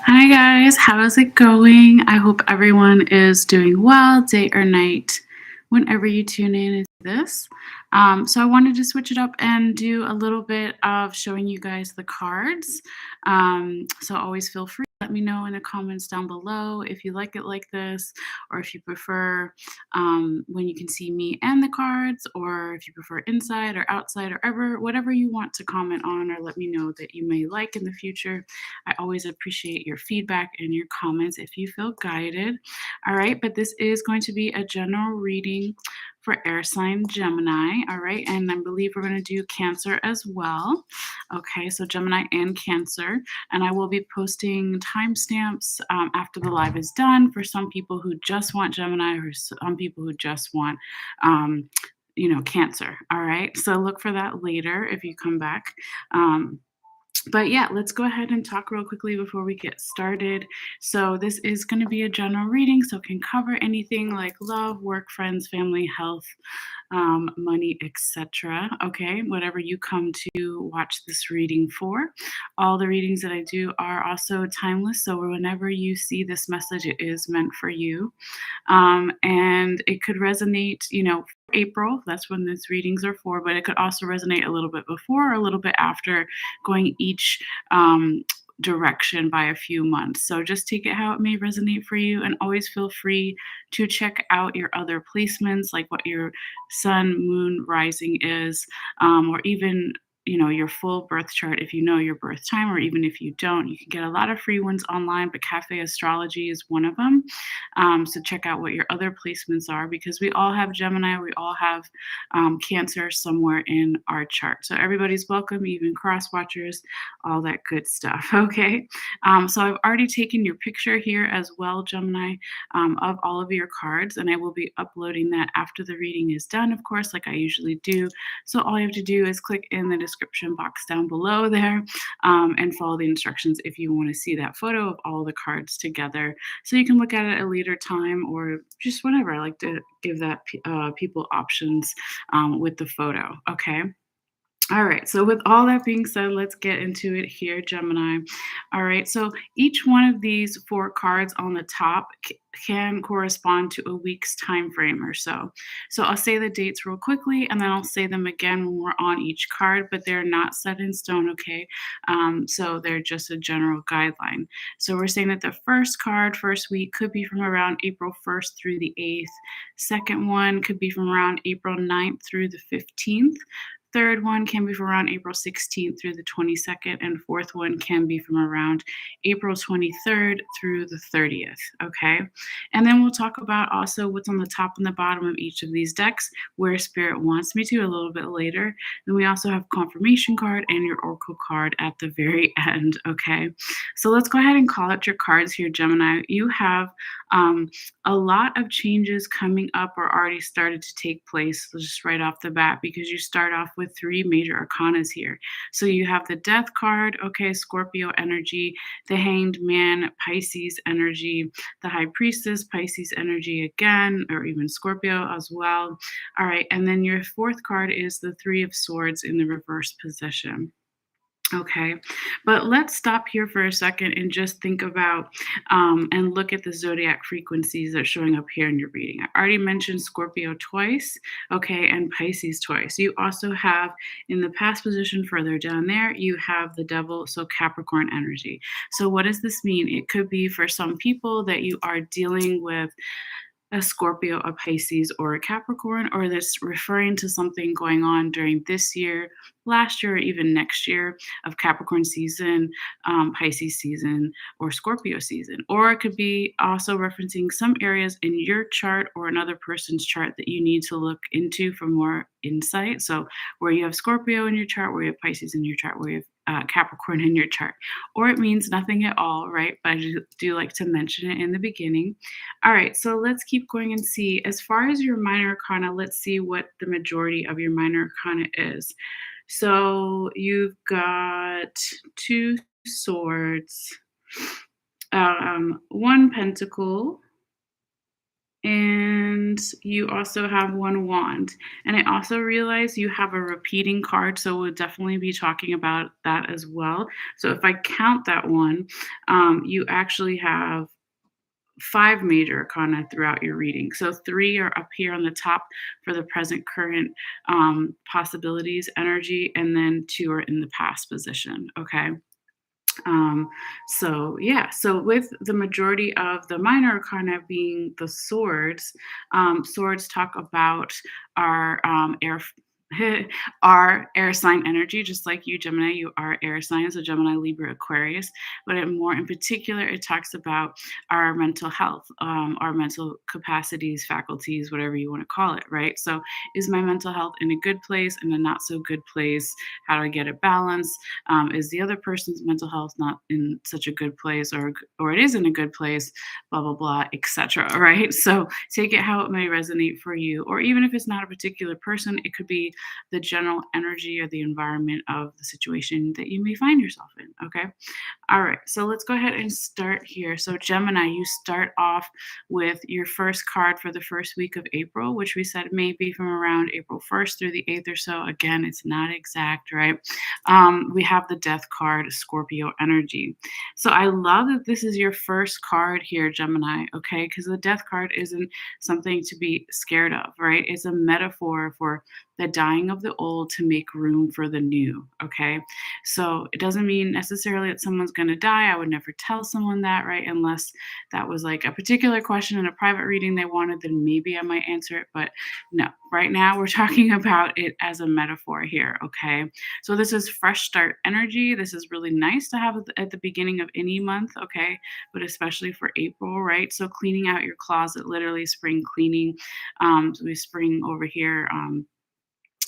Hi guys, how's it going? I hope everyone is doing well, day or night, whenever you tune in to this. So I wanted to switch it up and do a little bit of showing you guys the cards. So always feel free. Let me know in the comments down below if you like it like this, or if you prefer when you can see me and the cards, or if you prefer inside or outside, or ever whatever you want to comment on, or let me know that you may like in the future. I always appreciate your feedback and your comments if you feel guided. All right, but this is going to be a general reading for air sign Gemini. All right, and I believe we're going to do Cancer as well. Okay, so Gemini and Cancer. And I will be posting timestamps after the live is done for some people who just want Gemini, or some people who just want. Cancer. All right. So look for that later if you come back. But yeah, let's go ahead and talk real quickly before we get started. So this is going to be a general reading, so it can cover anything like love, work, friends, family, health, money, etc. Okay, whatever you come to watch this reading for. All the readings that I do are also timeless, so whenever you see this message, it is meant for you. And it could resonate, April, that's when these readings are for, but it could also resonate a little bit before or a little bit after, going each direction by a few months. So just take it how it may resonate for you, and always feel free to check out your other placements, like what your sun, moon, rising is, or even your full birth chart if you know your birth time, or even if you don't. You can get a lot of free ones online, but Cafe Astrology is one of them. So check out what your other placements are, because we all have Gemini, we all have Cancer somewhere in our chart. So everybody's welcome, even cross watchers, all that good stuff. Okay. So I've already taken your picture here as well, Gemini, of all of your cards, and I will be uploading that after the reading is done, of course, like I usually do. So all you have to do is click in the description box down below there, and follow the instructions if you want to see that photo of all the cards together, so you can look at it at a later time, or just whenever. I like to give that people options with the photo. Okay. All right, so with all that being said, let's get into it here, Gemini. All right, so each one of these four cards on the top can correspond to a week's time frame or so. So I'll say the dates real quickly, and then I'll say them again when we're on each card, but they're not set in stone, okay? So they're just a general guideline. So we're saying that the first card, first week, could be from around April 1st through the 8th. Second one could be from around April 9th through the 15th. Third one can be from around April 16th through the 22nd, and fourth one can be from around April 23rd through the 30th. Okay, and then we'll talk about also what's on the top and the bottom of each of these decks, where Spirit wants me to, a little bit later. Then we also have confirmation card and your oracle card at the very end. Okay, so let's go ahead and call out your cards here, Gemini. You have a lot of changes coming up or already started to take place just right off the bat, because you start off with three major arcanas here. So you have the Death card, okay, Scorpio energy, the Hanged Man, Pisces energy, the High Priestess, Pisces energy again, or even Scorpio as well. All right, and then your fourth card is the Three of Swords in the reverse position. Okay, but let's stop here for a second and just think about and look at the zodiac frequencies that are showing up here in your reading. I already mentioned Scorpio twice, okay, and Pisces twice. You also have in the past position further down there, you have the Devil, so Capricorn energy. So what does this mean? It could be for some people that you are dealing with a Scorpio, a Pisces, or a Capricorn, or this referring to something going on during this year, last year, or even next year of Capricorn season, Pisces season, or Scorpio season. Or it could be also referencing some areas in your chart or another person's chart that you need to look into for more insight. So where you have Scorpio in your chart, where you have Pisces in your chart, where you have Capricorn in your chart, or it means nothing at all, right? But I do like to mention it in the beginning. All right, so let's keep going and see. As far as your minor arcana, let's see what the majority of your minor arcana is. So you've got two swords, one pentacle, And you also have one wand. And I also realize you have a repeating card, so we'll definitely be talking about that as well. So if I count that one, you actually have 5 major arcana throughout your reading. So 3 are up here on the top for the present, current, possibilities, energy, and then 2 are in the past position, okay? Um, so yeah, so with the majority of the minor arcana being the swords, swords talk about our our air sign energy, just like you, Gemini. You are air signs, so Gemini, Libra, Aquarius. But more in particular, it talks about our mental health, our mental capacities, faculties, whatever you want to call it, right? So, is my mental health in a good place, in a not so good place? How do I get it balanced? Is the other person's mental health not in such a good place, or it is in a good place, blah blah blah, etc., right? So take it how it may resonate for you, or even if it's not a particular person, it could be the general energy or the environment of the situation that you may find yourself in. Okay. All right, so let's go ahead and start here. So, Gemini, you start off with your first card for the first week of April, which we said may be from around April 1st through the 8th or so. Again, it's not exact, right? We have the Death card, Scorpio energy. So, I love that this is your first card here, Gemini, okay? Because the Death card isn't something to be scared of, right? It's a metaphor for the dying of the old to make room for the new, okay? So it doesn't mean necessarily that someone's going to die. I would never tell someone that, right? Unless that was like a particular question in a private reading they wanted, then maybe I might answer it. But no, right now we're talking about it as a metaphor here, okay? So this is fresh start energy. This is really nice to have at the beginning of any month, okay? But especially for April, right? So cleaning out your closet, literally spring cleaning. So we spring over here.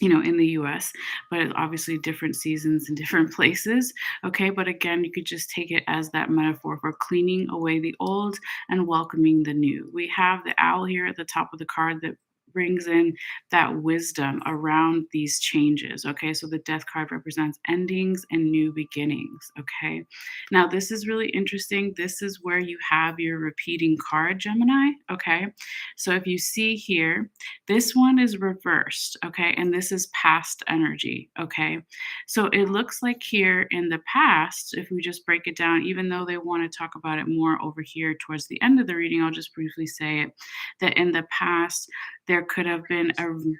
In the US, but it's obviously different seasons in different places. Okay. But again, you could just take it as that metaphor for cleaning away the old and welcoming the new. We have the owl here at the top of the card that brings in that wisdom around these changes. Okay. So the death card represents endings and new beginnings. Okay. Now, this is really interesting. This is where you have your repeating card, Gemini. Okay. So if you see here, this one is reversed, okay? And this is past energy, okay? So it looks like here in the past, if we just break it down, even though they want to talk about it more over here towards the end of the reading, I'll just briefly say it that in the past, there could have been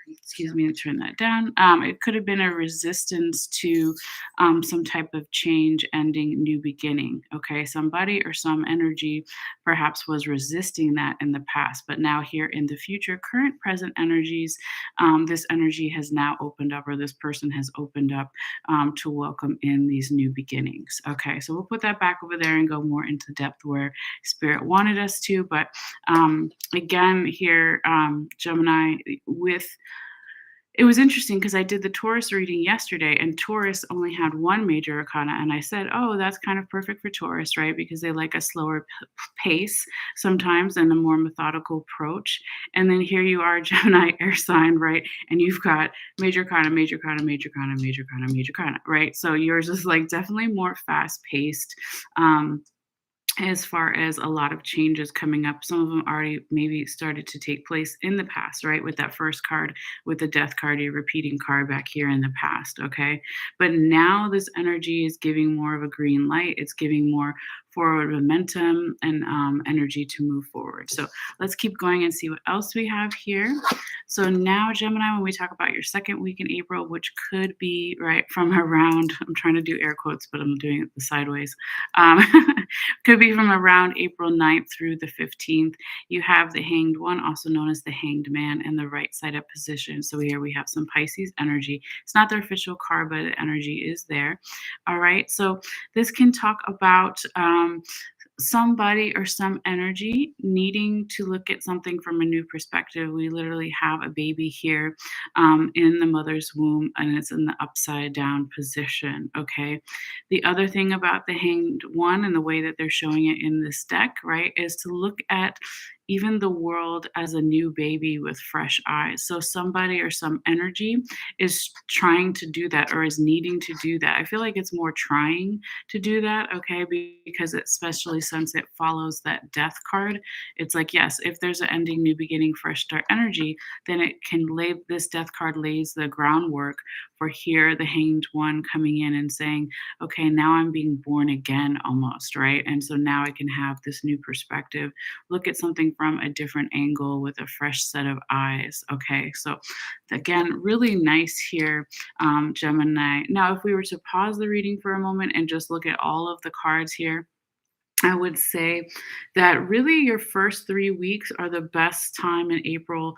excuse me, to turn that down. It could have been a resistance to some type of change, ending, new beginning, okay? Somebody or some energy perhaps was resisting that in the past, but now here in the future, current, present energies, this energy has now opened up, or this person has opened up to welcome in these new beginnings. Okay, so we'll put that back over there and go more into depth where Spirit wanted us to. But again, here, Gemini, with it was interesting because I did the Taurus reading yesterday, and Taurus only had one major arcana, and I said, "Oh, that's kind of perfect for Taurus, right? Because they like a slower pace sometimes and a more methodical approach." And then here you are, Gemini air sign, right? And you've got major arcana, major arcana, major arcana, major arcana, major arcana, right? So yours is like definitely more fast paced. As far as a lot of changes coming up, some of them already maybe started to take place in the past, right? With that first card, with the death card, your repeating card back here in the past, okay? But now this energy is giving more of a green light. It's giving more forward momentum and energy to move forward. So let's keep going and see what else we have here. So now, Gemini, when we talk about your second week in April, which could be right from around, I'm trying to do air quotes, but I'm doing it the sideways. Um, could be from around April 9th through the 15th. You have the Hanged One, also known as the Hanged Man, in the right side up position. So here we have some Pisces energy. It's not their official card, but the energy is there. All right. So this can talk about somebody or some energy needing to look at something from a new perspective. We literally have a baby here in the mother's womb, and it's in the upside down position. Okay. The other thing about the Hanged One and the way that they're showing it in this deck, right, is to look at even the world as a new baby with fresh eyes. So somebody or some energy is trying to do that or is needing to do that. I feel like it's more trying to do that, okay? Because especially since it follows that death card, it's like, yes, if there's an ending, new beginning, fresh start energy, then it can lay this death card lays the groundwork for here, the hanged one coming in and saying, okay, now I'm being born again almost, right? And so now I can have this new perspective, look at something from a different angle with a fresh set of eyes. Okay, so again, really nice here, Gemini. Now, if we were to pause the reading for a moment and just look at all of the cards here, I would say that really your first 3 weeks are the best time in April,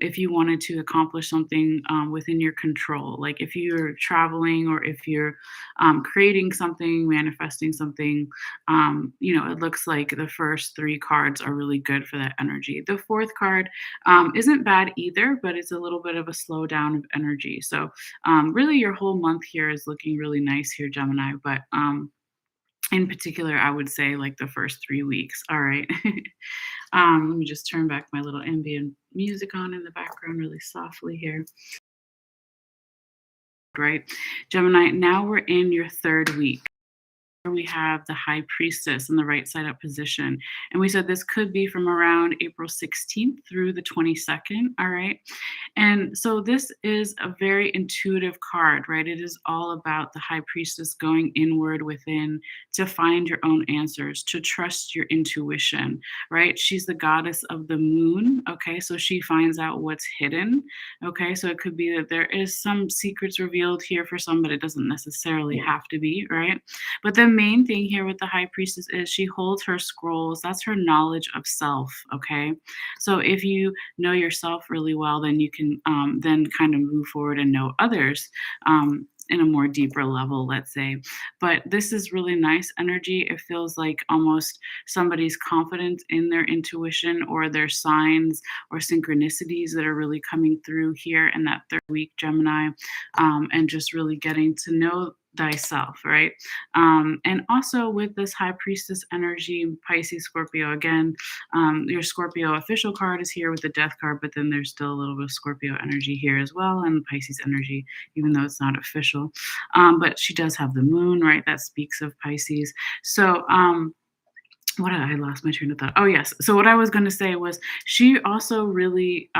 if you wanted to accomplish something, within your control. Like, if you're traveling or if you're, creating something, manifesting something, it looks like the first 3 cards are really good for that energy. The 4th card, isn't bad either, but it's a little bit of a slowdown of energy. So, really your whole month here is looking really nice here, Gemini, but, in particular, I would say, like, the first 3 weeks. All right. Let me just turn back my little ambient music on in the background really softly here. Right. Gemini, now we're in your 3rd week. Here we have the High Priestess in the right side up position, and we said this could be from around April 16th through the 22nd, all right? And so this is a very intuitive card, right? It is all about the High Priestess going inward within to find your own answers, to trust your intuition, right? She's the goddess of the moon, okay? So she finds out what's hidden, okay? So it could be that there is some secrets revealed here for some, but it doesn't necessarily have to be, right? But the main thing here with the High Priestess is she holds her scrolls. That's her knowledge of self, okay? So if you know yourself really well, then you can then kind of move forward and know others in a more deeper level, let's say. But this is really nice energy. It feels like almost somebody's confident in their intuition or their signs or synchronicities that are really coming through here in that 3rd week, Gemini, and just really getting to know thyself, right? And also with this High Priestess energy, Pisces, Scorpio, again, your Scorpio official card is here with the Death card, but then there's still a little bit of Scorpio energy here as well, and Pisces energy, even though it's not official. But she does have the moon, right? That speaks of Pisces. So, what I lost my train of thought. Oh, yes. So what I was going to say was she also really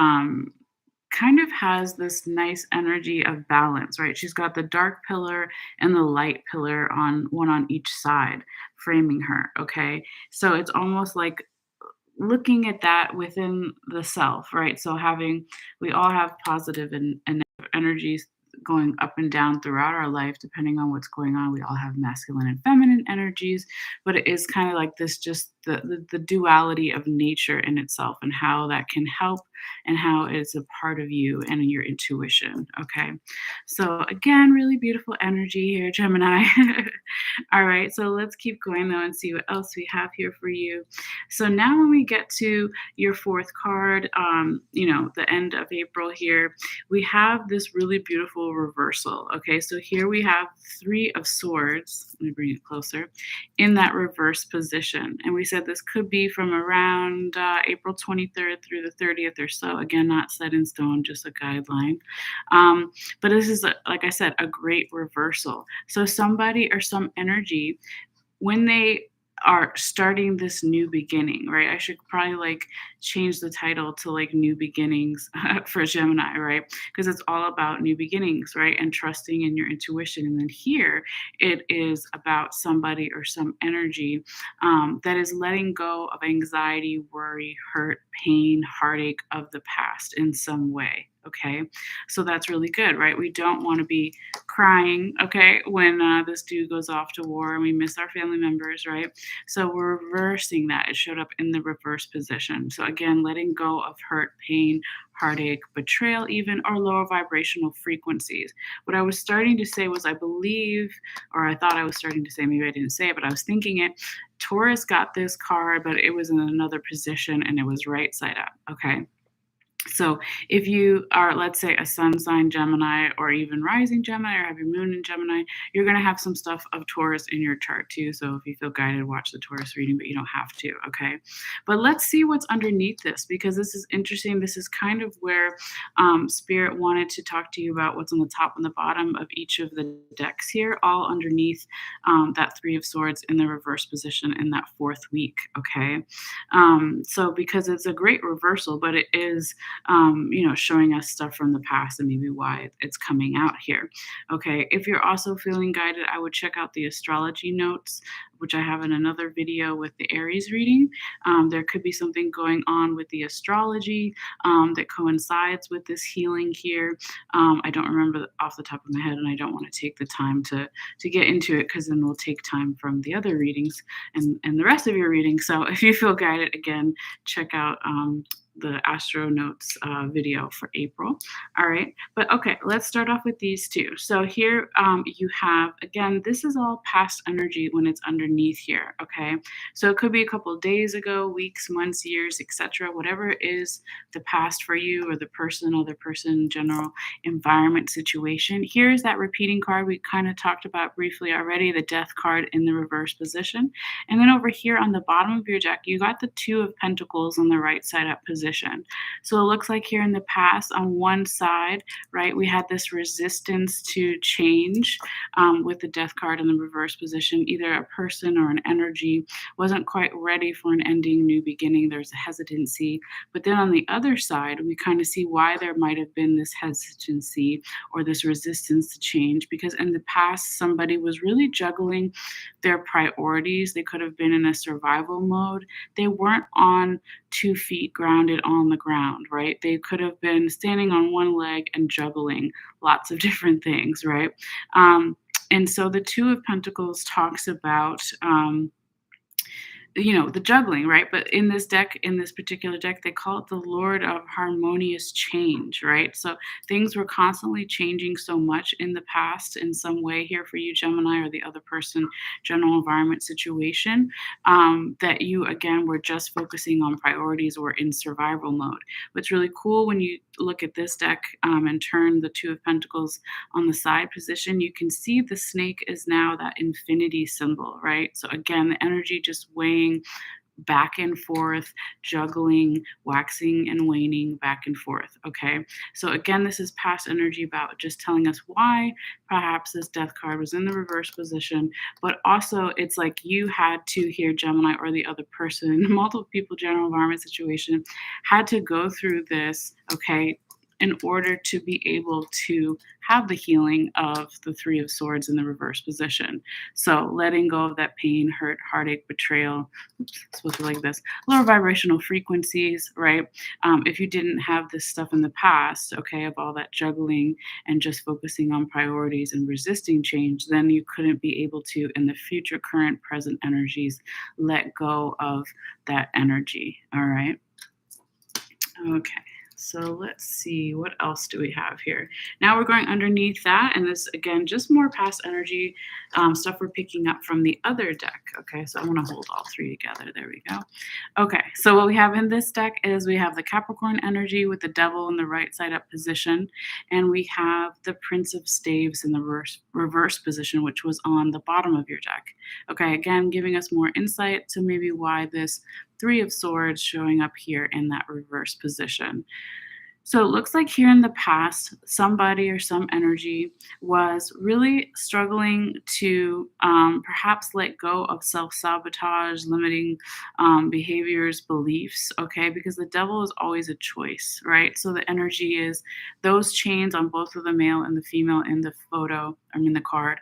kind of has this nice energy of balance, right? She's got the dark pillar and the light pillar on one on each side framing her, okay? So it's almost like looking at that within the self, right? So we all have positive and negative energies going up and down throughout our life, depending on what's going on. We all have masculine and feminine energies, but it is kind of like this, just the duality of nature in itself and how that can help and how it's a part of you and your intuition. Okay. So again, really beautiful energy here, Gemini. All right. So let's keep going though and see what else we have here for you. So now when we get to your 4th card, the end of April here, we have this really beautiful reversal. Okay, so here we have 3 of swords. Let me bring it closer in that reverse position. And we said this could be from around April 23rd through the 30th or so. Again, not set in stone, just a guideline. But this is, like I said, a great reversal. So somebody or some energy, when they are starting this new beginning, right? I should probably like change the title to like new beginnings for Gemini, right? Because it's all about new beginnings, right? And trusting in your intuition. And then here it is about somebody or some energy that is letting go of anxiety, worry, hurt, pain, heartache of the past in some way. Okay. So that's really good, right? We don't want to be crying, okay, when this dude goes off to war and we miss our family members, right? So we're reversing that. It showed up in the reverse position. So again, letting go of hurt, pain, heartache, betrayal, even, or lower vibrational frequencies. What I was starting to say was, I believe, or I thought I was starting to say, maybe I didn't say it, but I was thinking it. Taurus got this card, but it was in another position and it was right side up, okay? So if you are, let's say, a sun sign Gemini or even rising Gemini or have your moon in Gemini, you're going to have some stuff of Taurus in your chart too. So if you feel guided, watch the Taurus reading, but you don't have to. Okay. But let's see what's underneath this because this is interesting. This is kind of where Spirit wanted to talk to you about what's on the top and the bottom of each of the decks here, all underneath that Three of Swords in the reverse position in that fourth week. Okay. So because it's a great reversal, but it is showing us stuff from the past and maybe why it's coming out here. Okay, if you're also feeling guided, I would check out the astrology notes, which I have in another video with the Aries reading. There could be something going on with the astrology that coincides with this healing here. I don't remember off the top of my head, and I don't want to take the time to get into it because then we'll take time from the other readings and the rest of your reading. So if you feel guided, again, check out the Astro Notes video for April. All right. But okay, let's start off with these two. So here you have, again, this is all past energy when it's underneath here. Okay. So it could be a couple of days ago, weeks, months, years, etc. Whatever is the past for you or the person, other person, general environment situation. Here's that repeating card we kind of talked about briefly already, the Death card in the reverse position. And then over here on the bottom of your deck, you got the Two of Pentacles on the right side up position. So it looks like here in the past, on one side, right, we had this resistance to change with the Death card in the reverse position. Either a person or an energy wasn't quite ready for an ending, new beginning. There's a hesitancy. But then on the other side, we kind of see why there might have been this hesitancy or this resistance to change, because in the past, somebody was really juggling their priorities. They could have been in a survival mode. They weren't on 2 feet grounded on the ground, right? They could have been standing on one leg and juggling lots of different things, right? And so the Two of Pentacles talks about the juggling, right? But in this deck, in this particular deck, they call it the Lord of Harmonious Change, right? So things were constantly changing so much in the past in some way here for you, Gemini, or the other person, general environment situation, that you, again, were just focusing on priorities or in survival mode. What's really cool when you look at this deck and turn the Two of Pentacles on the side position, you can see the snake is now that infinity symbol, right? So again, the energy just weighing back and forth, juggling, waxing and waning back and forth. Okay. So again, this is past energy about just telling us why perhaps this Death card was in the reverse position, but also it's like you had to hear Gemini or the other person, multiple people, general environment situation, had to go through this, okay, in order to be able to have the healing of the Three of Swords in the reverse position. So letting go of that pain, hurt, heartache, betrayal, supposed to like this, lower vibrational frequencies, right? If you didn't have this stuff in the past, okay, of all that juggling and just focusing on priorities and resisting change, then you couldn't be able to, in the future, current, present energies, let go of that energy, all right? Okay. So let's see, what else do we have here? Now we're going underneath that, and this, again, just more past energy stuff we're picking up from the other deck. Okay, so I want to hold all three together. There we go. Okay, so what we have in this deck is we have the Capricorn energy with the Devil in the right side up position, and we have the Prince of Staves in the reverse position, which was on the bottom of your deck. Okay, again, giving us more insight to maybe why this Three of Swords showing up here in that reverse position. So it looks like here in the past, somebody or some energy was really struggling to perhaps let go of self-sabotage, limiting behaviors, beliefs, okay? Because the Devil is always a choice, right? So the energy is those chains on both of the male and the female in the photo, in the card,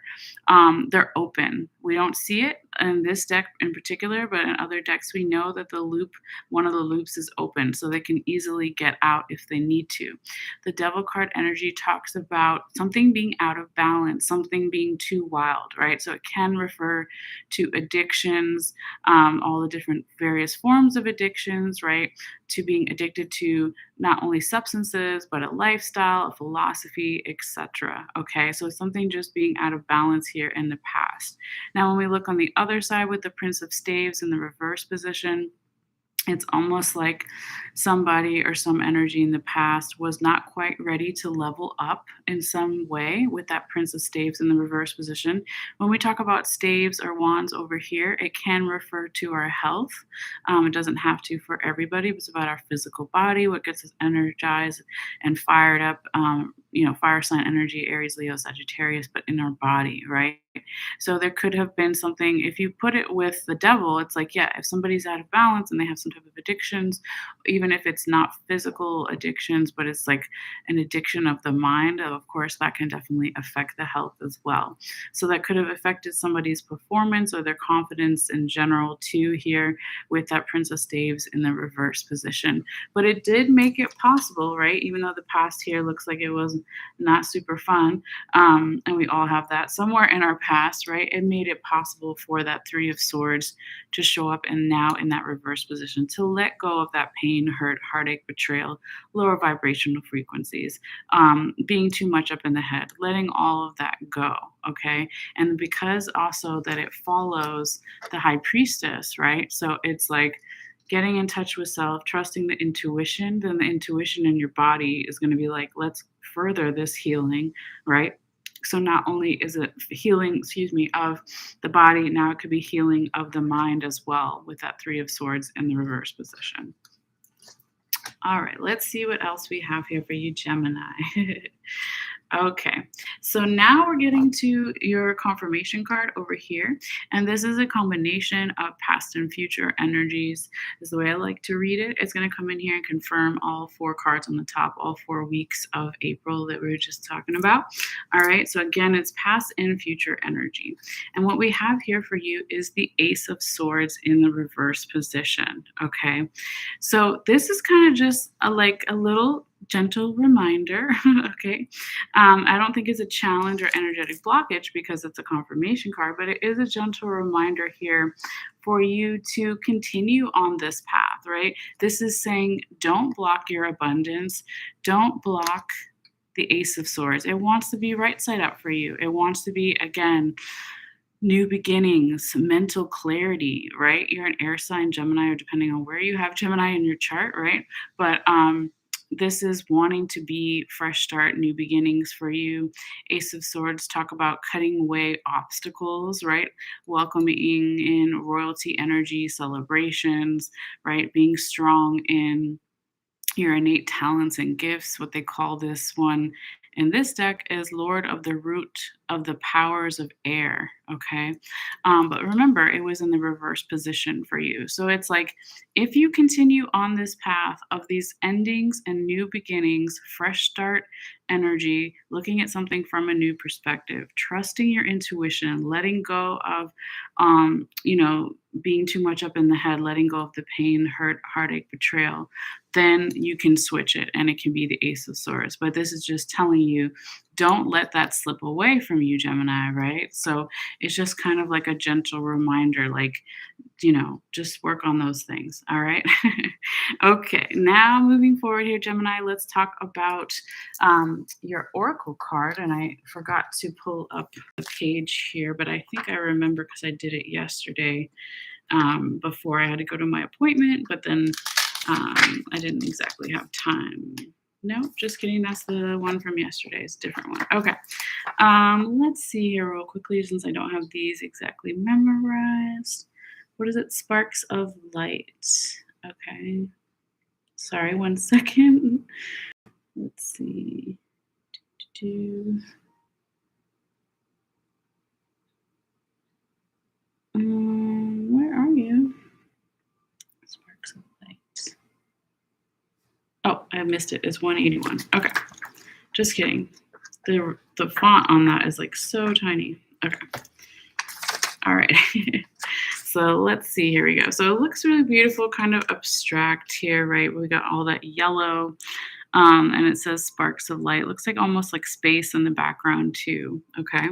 they're open. We don't see it in this deck in particular, but in other decks, we know that the loop, one of the loops is open, so they can easily get out if they need to. The Devil card energy talks about something being out of balance, something being too wild, right? So it can refer to addictions, all the different various forms of addictions, right? To being addicted to not only substances, but a lifestyle, a philosophy, etc. Okay, so something just being out of balance here in the past. Now, when we look on the other side with the Prince of Staves in the reverse position, It's almost like somebody or some energy in the past was not quite ready to level up in some way with that Prince of Staves in the reverse position. When we talk about staves or wands over here, it can refer to our health. It doesn't have to for everybody, but it's about our physical body, what gets us energized and fired up. Fire sign energy, Aries, Leo, Sagittarius, but in our body, right? So there could have been something, if you put it with the devil, it's like, yeah, if somebody's out of balance and they have some type of addictions, even if it's not physical addictions, but it's like an addiction of the mind, of course, that can definitely affect the health as well. So that could have affected somebody's performance or their confidence in general, too, here with that Prince of Staves in the reverse position. But it did make it possible, right? Even though the past here looks like it was not super fun, and we all have that somewhere in our past, right? It made it possible for that Three of Swords to show up and now in that reverse position to let go of that pain, hurt, heartache, betrayal, lower vibrational frequencies, being too much up in the head, letting all of that go. Okay. And because also that it follows the High Priestess, right? So it's like, getting in touch with self, trusting the intuition, then the intuition in your body is going to be like, let's further this healing, right? So not only is it healing, of the body, now it could be healing of the mind as well with that Three of Swords in the reverse position. All right, let's see what else we have here for you, Gemini. Okay, so now we're getting to your confirmation card over here. And this is a combination of past and future energies, is the way I like to read it. It's going to come in here and confirm all four cards on the top, all 4 weeks of April that we were just talking about. All right, so again, it's past and future energy. And what we have here for you is the Ace of Swords in the reverse position. Okay, so this is kind of just like a little gentle reminder. Okay, I don't think it's a challenge or energetic blockage because it's a confirmation card, but it is a gentle reminder here for you to continue on this path, right? This is saying don't block your abundance, don't block the Ace of Swords. It wants to be right side up for you. It wants to be, again, new beginnings, mental clarity, right? You're an air sign, Gemini, or depending on where you have Gemini in your chart, right? But this is wanting to be fresh start, new beginnings for you. Ace of Swords talk about cutting away obstacles, right? Welcoming in royalty energy, celebrations, right? Being strong in your innate talents and gifts. What they call this one in this deck is Lord of the Root of the Powers of Air. Okay. But remember, it was in the reverse position for you. So it's like if you continue on this path of these endings and new beginnings, fresh start energy, looking at something from a new perspective, trusting your intuition, letting go of, being too much up in the head, letting go of the pain, hurt, heartache, betrayal, then you can switch it and it can be the Ace of Swords. But this is just telling you, don't let that slip away from you, Gemini, right? So it's just kind of like a gentle reminder, like, just work on those things. All right. Okay. Now moving forward here, Gemini, let's talk about your Oracle card. And I forgot to pull up the page here, but I think I remember because I did it yesterday before I had to go to my appointment, but then I didn't exactly have time. No, just kidding. That's the one from yesterday. It's a different one. Okay. Let's see here real quickly since I don't have these exactly memorized. What is it? Sparks of Light. Okay. Sorry, 1 second. Let's see. Where are you? Sparks of Light. Oh, I missed it. It's 181. Okay. Just kidding. The font on that is like so tiny. Okay. All right. So let's see. Here we go. So it looks really beautiful, kind of abstract here, right? We got all that yellow. And it says sparks of light. Looks like almost like space in the background too. Okay.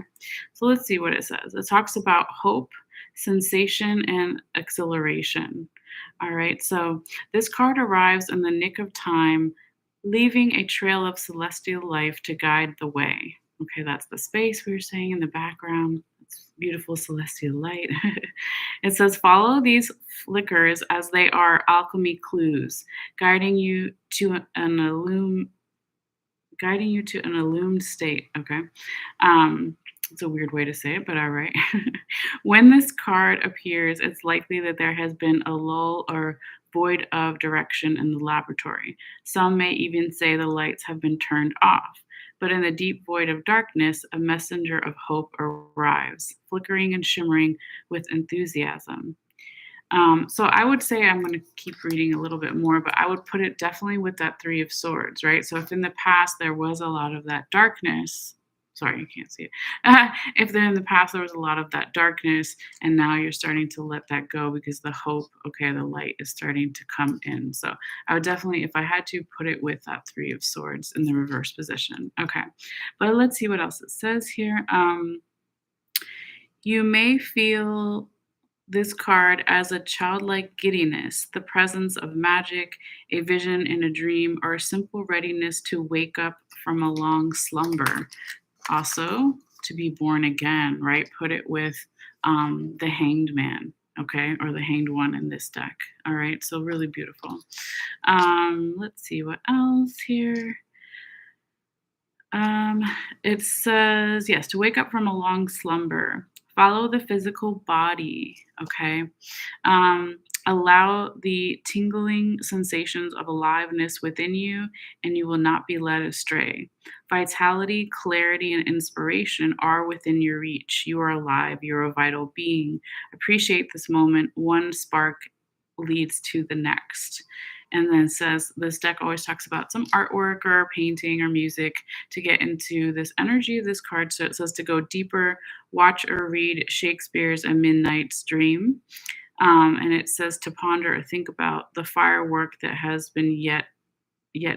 So let's see what it says. It talks about hope, sensation, and exhilaration. All right. So this card arrives in the nick of time, leaving a trail of celestial life to guide the way. Okay, that's the space we were saying in the background. It's beautiful celestial light. It says, follow these flickers as they are alchemy clues, guiding you to an illumined state. Okay. It's a weird way to say it, but all right. When this card appears, it's likely that there has been a lull or void of direction in the laboratory. Some may even say the lights have been turned off. But in the deep void of darkness, a messenger of hope arrives, flickering and shimmering with enthusiasm. So I would say I'm going to keep reading a little bit more, but I would put it definitely with that Three of Swords, right? So if in the past there was a lot of that darkness, sorry, you can't see it. If there in the past there was a lot of that darkness, and now you're starting to let that go because the hope, okay, the light is starting to come in. So I would definitely, if I had to, put it with that Three of Swords in the reverse position. Okay, but let's see what else it says here. You may feel this card as a childlike giddiness, the presence of magic, a vision in a dream, or a simple readiness to wake up from a long slumber. Also, to be born again, right? Put it with the Hanged Man, okay, or the Hanged One in this deck. All right, so really beautiful. Let's see what else here. It says, yes, to wake up from a long slumber. Follow the physical body, okay? Allow the tingling sensations of aliveness within you, and you will not be led astray. Vitality, clarity, and inspiration are within your reach. You are alive. You're a vital being. Appreciate this moment. One spark leads to the next. And then it says this deck always talks about some artwork or painting or music to get into this energy of this card. So it says to go deeper, watch or read Shakespeare's A Midnight's Dream. And it says to ponder or think about the firework that has been yet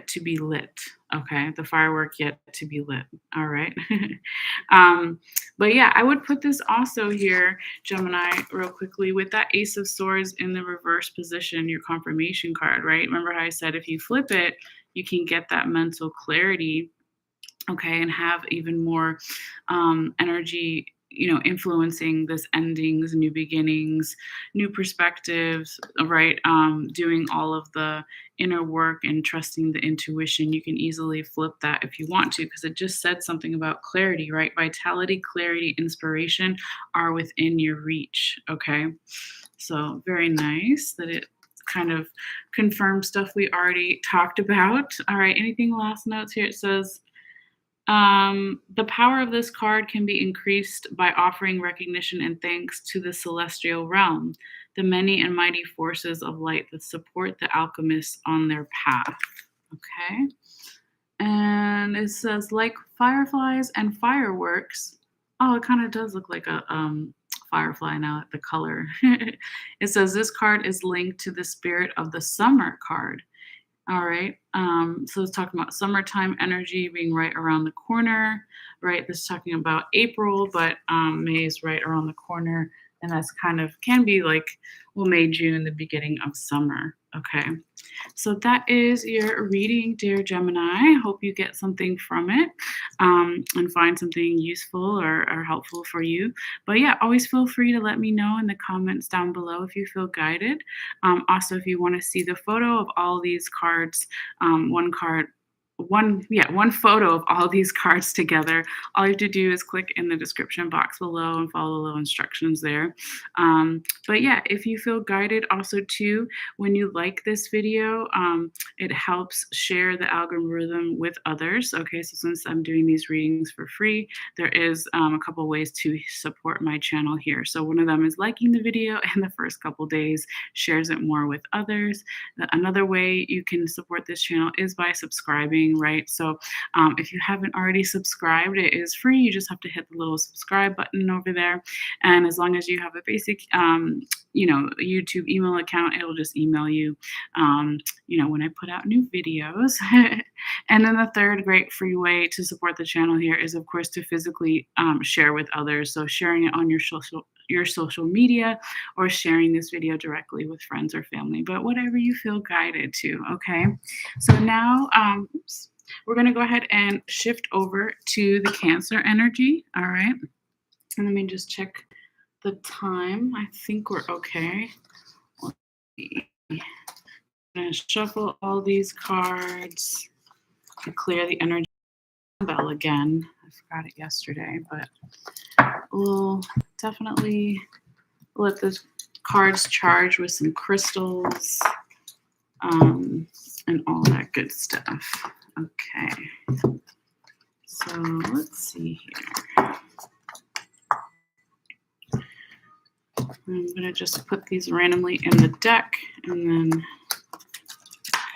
to be lit. Okay, the firework yet to be lit. All right. But yeah, I would put this also here, Gemini, real quickly, with that Ace of Swords in the reverse position, your confirmation card, right? Remember how I said if you flip it, you can get that mental clarity, okay, and have even more energy, influencing this endings, new beginnings, new perspectives, right? Doing all of the inner work and trusting the intuition. You can easily flip that if you want to, because it just said something about clarity, right? Vitality, clarity, inspiration are within your reach, okay? So very nice that it kind of confirms stuff we already talked about. All right, anything last notes here? It says, the power of this card can be increased by offering recognition and thanks to the celestial realm, the many and mighty forces of light that support the alchemists on their path. Okay. And it says, like fireflies and fireworks. Oh, it kind of does look like a firefly now, the color. It says this card is linked to the spirit of the summer card. All right. So it's talking about summertime energy being right around the corner, right? This is talking about April, but May is right around the corner. And that's kind of can be like, well, May, June, the beginning of summer. Okay. So that is your reading, dear Gemini. Hope you get something from it and find something useful or helpful for you. But yeah, always feel free to let me know in the comments down below if you feel guided. Also, if you want to see the photo of all these cards, one photo of all these cards together, all you have to do is click in the description box below and follow the little instructions there. But yeah, if you feel guided also too, when you like this video, it helps share the algorithm with others. Okay, so since I'm doing these readings for free, there is a couple ways to support my channel here. So one of them is liking the video, and the first couple days shares it more with others. Another way you can support this channel is by subscribing, right? So if you haven't already subscribed, it is free. You just have to hit the little subscribe button over there. And as long as you have a basic, YouTube email account, it'll just email you, when I put out new videos. And then the third great free way to support the channel here is, of course, to physically share with others. So sharing it on your social media or sharing this video directly with friends or family, but whatever you feel guided to. Okay. So now, we're going to go ahead and shift over to the Cancer energy. All right. And let me just check the time. I think we're okay. Let's see. I'm going to shuffle all these cards and clear the energy bell again. I forgot it yesterday, but we'll definitely let the cards charge with some crystals and all that good stuff. Okay. So let's see here. I'm going to just put these randomly in the deck and then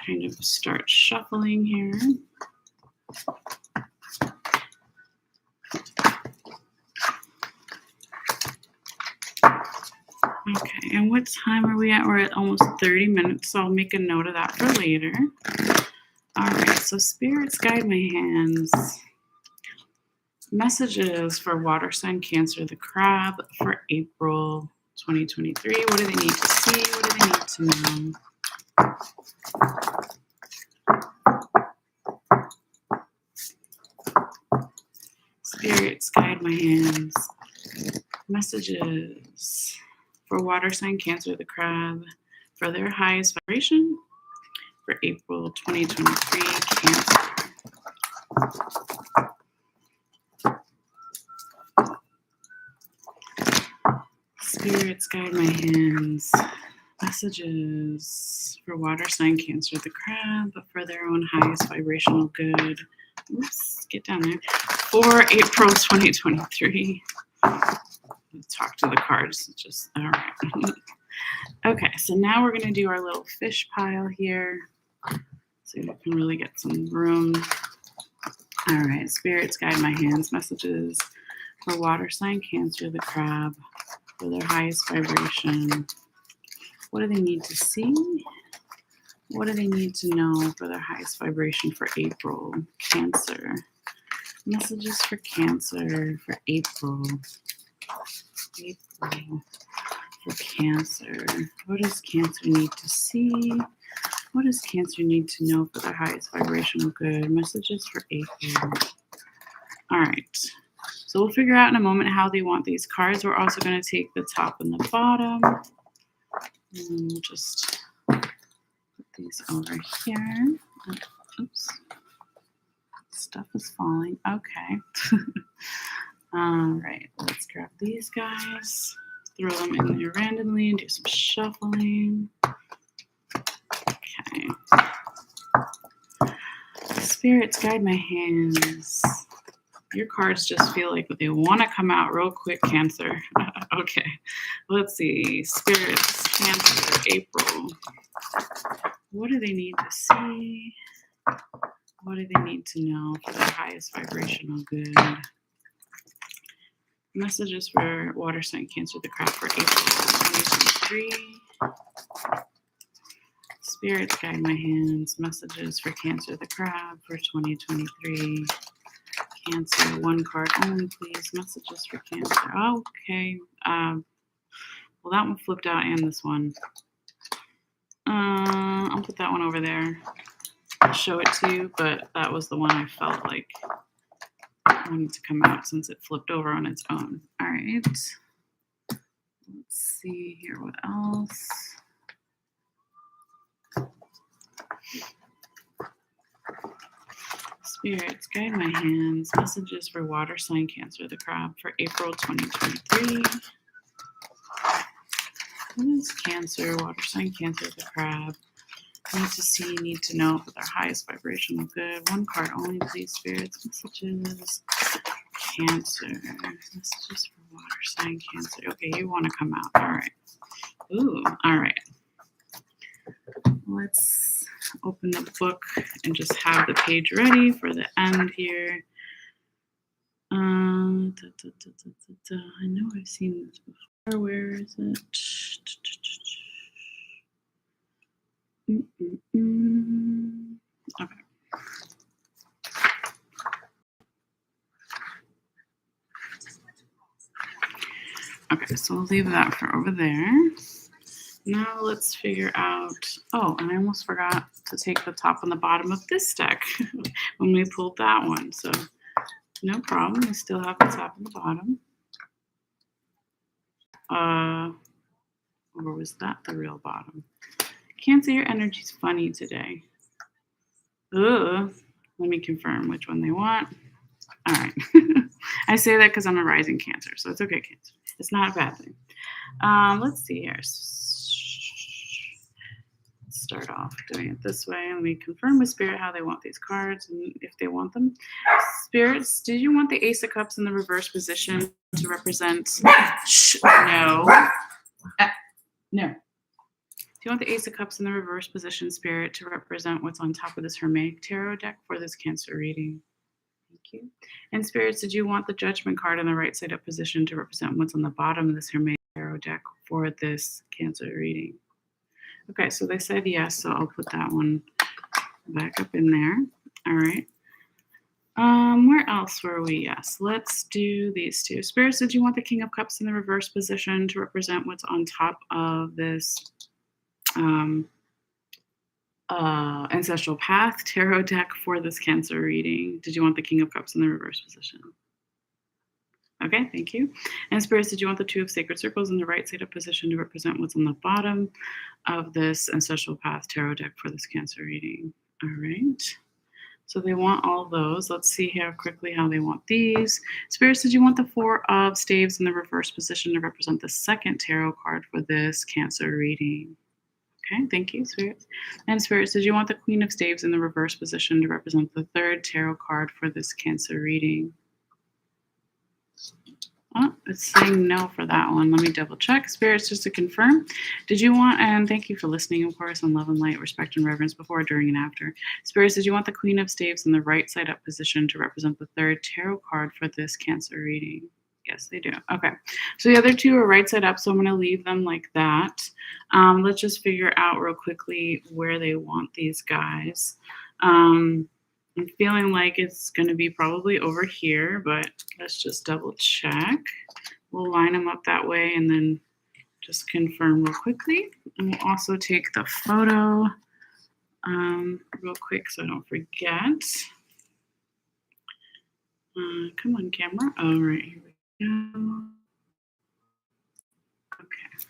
kind of start shuffling here. Okay, and what time are we at? We're at almost 30 minutes, so I'll make a note of that for later. All right, so spirits guide my hands. Messages for water sign Cancer, the crab for April 2023. What do they need to see? What do they need to know? Spirits guide my hands. Messages for water sign Cancer, the crab for their highest vibration for April 2023 Cancer. Spirits guide my hands. Messages for water sign Cancer, the crab, but for their own highest vibrational good. Oops, get down there. For April 2023. Talk to the cards. Just all right. Okay, so now we're gonna do our little fish pile here, so we can really get some room. All right, spirits guide my hands. Messages for water sign Cancer, the crab, for their highest vibration. What do they need to see? What do they need to know for their highest vibration for April? Cancer. Messages for Cancer for April. April for Cancer. What does Cancer need to see? What does Cancer need to know for their highest vibrational good? Messages for April. All right. So we'll figure out in a moment how they want these cards. We're also going to take the top and the bottom. And we'll just put these over here. Oops. Stuff is falling. Okay. All right. Let's grab these guys. Throw them in there randomly and do some shuffling. Okay. Spirits guide my hands. Your cards just feel like they want to come out real quick, Cancer. Okay, let's see. Spirits, Cancer, April. What do they need to see? What do they need to know for their highest vibrational good? Messages for water sign Cancer, the crab for April 2023. Spirits guide my hands. Messages for Cancer, the crab for 2023. Cancer, one card only, please. Messages for Cancer. Okay. Well, that one flipped out, and this one. I'll put that one over there. I'll show it to you, but that was the one I felt like wanted to come out since it flipped over on its own. All right. Let's see here. What else? Spirits, guide my hands. Messages for water sign Cancer, the crab for April 2023. What is Cancer, water sign Cancer, the crab? Need to see, need to know for their highest vibrational good. One card only, please, spirits. Messages, Cancer. Messages for water sign Cancer. Okay, you want to come out. All right. Ooh, all right. Let's open the book and just have the page ready for the end here. I know I've seen this before. Where is it? Okay. Okay, so we'll leave that for over there. Now let's figure out, oh, and I almost forgot to take the top and the bottom of this deck when we pulled that one. So no problem, we still have the top and the bottom. Or was that the real bottom? Cancer, your energy's funny today. Ugh. Let me confirm which one they want. All right. I say that because I'm a rising Cancer, so it's okay, Cancer. It's not a bad thing. Let's see here. Let's start off doing it this way. Let me confirm with Spirit how they want these cards and if they want them. Spirits, did you want the Ace of Cups in the reverse position to represent? No. No. Do you want the Ace of Cups in the reverse position, Spirit, to represent what's on top of this Hermetic Tarot deck for this Cancer reading? Thank you. And Spirits, did you want the Judgment card in the right side up position to represent what's on the bottom of this Hermetic Tarot deck for this Cancer reading? Okay, so they said yes, so I'll put that one back up in there. All right. Where else were we? Yes, let's do these two. Spirits, did you want the King of Cups in the reverse position to represent what's on top of this Ancestral Path Tarot deck for this Cancer reading? Did you want the King of Cups in the reverse position? Okay, thank you. And Spirits, did you want the Two of Sacred Circles in the right side up position to represent what's on the bottom of this Ancestral Path Tarot deck for this Cancer reading? All right. So they want all those. Let's see here quickly how they want these. Spirits, did you want the Four of Staves in the reverse position to represent the second tarot card for this Cancer reading? Okay, thank you, Spirits. And Spirits, did you want the Queen of Staves in the reverse position to represent the third tarot card for this Cancer reading? Oh, it's saying no for that one. Let me double check. Spirits, just to confirm, did you want, and thank you for listening, of course, on love and light, respect and reverence before, during, and after. Spirits, did you want the Queen of Staves in the right side up position to represent the third tarot card for this Cancer reading? Yes, they do. Okay. So the other two are right side up, so I'm going to leave them like that. Let's just figure out real quickly where they want these guys. I'm feeling like it's going to be probably over here, but let's just double check. We'll line them up that way and then just confirm real quickly. And we'll also take the photo real quick so I don't forget. Come on, camera. All right, here we go. Okay.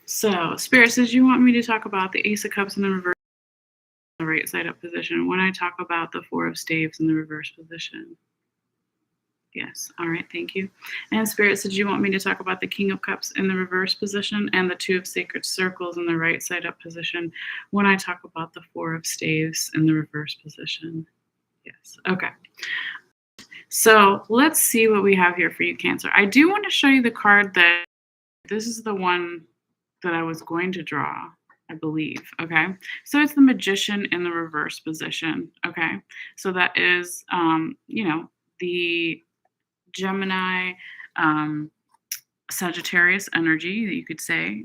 So, Spirits, did you want me to talk about the Ace of Cups in the reverse? The right side up position when I talk about the Four of Staves in the reverse position? Yes. All right. Thank you. And Spirits, did you want me to talk about the King of Cups in the reverse position and the Two of Sacred Circles in the right side up position when I talk about the Four of Staves in the reverse position? Yes. Okay. So let's see what we have here for you, Cancer. I do want to show you the card that this is the one that I was going to draw, I believe. Okay. So it's the Magician in the reverse position. Okay. So that is, the Gemini, Sagittarius energy, that you could say.